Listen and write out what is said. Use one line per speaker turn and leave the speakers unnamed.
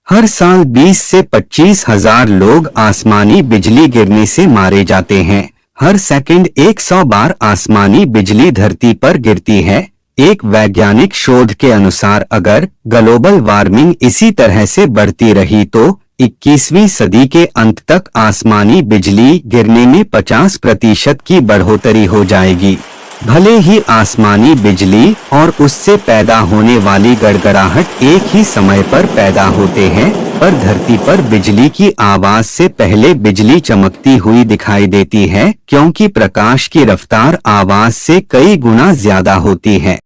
हर साल 20 से 25 हजार लोग आसमानी बिजली गिरने से मारे जाते हैं। हर सेकंड 100 बार आसमानी बिजली धरती पर गिरती है। एक वैज्ञानिक शोध के अनुसार अगर ग्लोबल वार्मिंग इसी तरह से बढ़ती रही तो 21वीं सदी के अंत तक आसमानी बिजली गिरने में 50% की बढ़ोतरी हो जाएगी। भले ही आसमानी बिजली और उससे पैदा होने वाली गड़गड़ाहट एक ही समय पर पैदा होते हैं, पर धरती पर बिजली की आवाज से पहले बिजली चमकती हुई दिखाई देती है, क्योंकि प्रकाश की रफ्तार आवाज से कई गुना ज्यादा होती है।